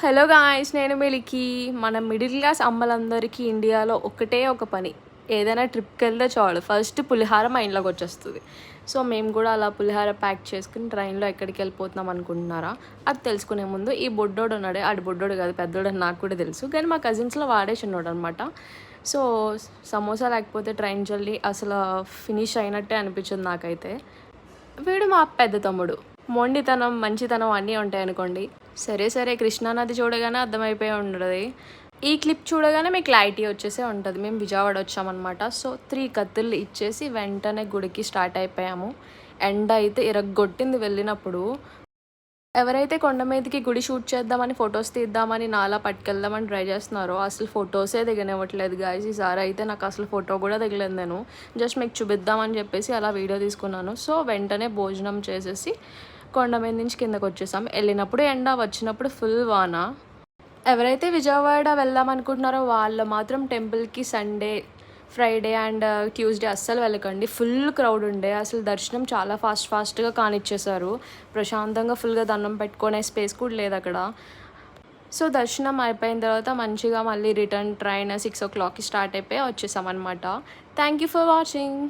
Hello guys, నేను మిలికి. మన middle class అమ్మలందరికీ ఇండియాలో ఒకటే ఒక పని, ఏదైనా ట్రిప్కి వెళ్తే చాలు ఫస్ట్ పులిహార మా ఇంట్లోకి వచ్చేస్తుంది. సో మేము కూడా అలా పులిహార ప్యాక్ చేసుకుని ట్రైన్లో ఎక్కడికి వెళ్ళిపోతున్నాం అనుకుంటున్నారా? అది తెలుసుకునే ముందు ఈ బొడ్డోడు ఉన్నాడే, ఆడి బొడ్డోడు కాదు పెద్దోడు అని నాకు కూడా తెలుసు, కానీ మా కజిన్స్లో వాడే చిన్నోడు అనమాట. సో సమోసా లేకపోతే ట్రైన్ జర్నీ అసలు ఫినిష్ అయినట్టే అనిపించింది నాకైతే. వీడు మా పెద్ద తమ్ముడు. మొండితనం, మంచితనం అన్నీ ఉంటాయి అనుకోండి. సరే సరే, కృష్ణానది చూడగానే అర్థమైపోయి ఉండదు. ఈ క్లిప్ చూడగానే మీకు క్లారిటీ వచ్చేసే ఉంటుంది. మేము విజయవాడ వచ్చామన్నమాట. సో 3 కత్తులు ఇచ్చేసి వెంటనే గుడికి స్టార్ట్ అయిపోయాము. ఎండ అయితే ఇరగ్గొట్టింది వెళ్ళినప్పుడు. ఎవరైతే కొండ మీదకి గుడి షూట్ చేద్దామని, ఫొటోస్ తీద్దామని, నాలా పట్టుకెళ్దామని ట్రై చేస్తున్నారో అసలు ఫొటోసే దిగనివ్వట్లేదు గాయస్. ఈసారి అయితే నాకు అసలు ఫోటో కూడా దిగలేదు. నేను జస్ట్ మీకు చూపిద్దామని చెప్పేసి అలా వీడియో తీసుకున్నాను. సో వెంటనే భోజనం చేసేసి కొండ మీద నుంచి కిందకు వచ్చేసాం. వెళ్ళినప్పుడు ఎండ, వచ్చినప్పుడు ఫుల్ వాన. ఎవరైతే విజయవాడ వెళ్దాం అనుకుంటున్నారో వాళ్ళు మాత్రం టెంపుల్కి సండే, ఫ్రైడే అండ్ ట్యూస్డే అస్సలు వెళ్ళకండి. ఫుల్ క్రౌడ్ ఉండే, అసలు దర్శనం చాలా ఫాస్ట్గా కానిచ్చేసారు. ప్రశాంతంగా ఫుల్గా దండం పెట్టుకునే స్పేస్ కూడా లేదు అక్కడ. సో దర్శనం అయిపోయిన తర్వాత మంచిగా మళ్ళీ రిటర్న్ ట్రైన్ 6 o'clockకి స్టార్ట్ అయిపోయి వచ్చేసాం అనమాట. Thank you for watching.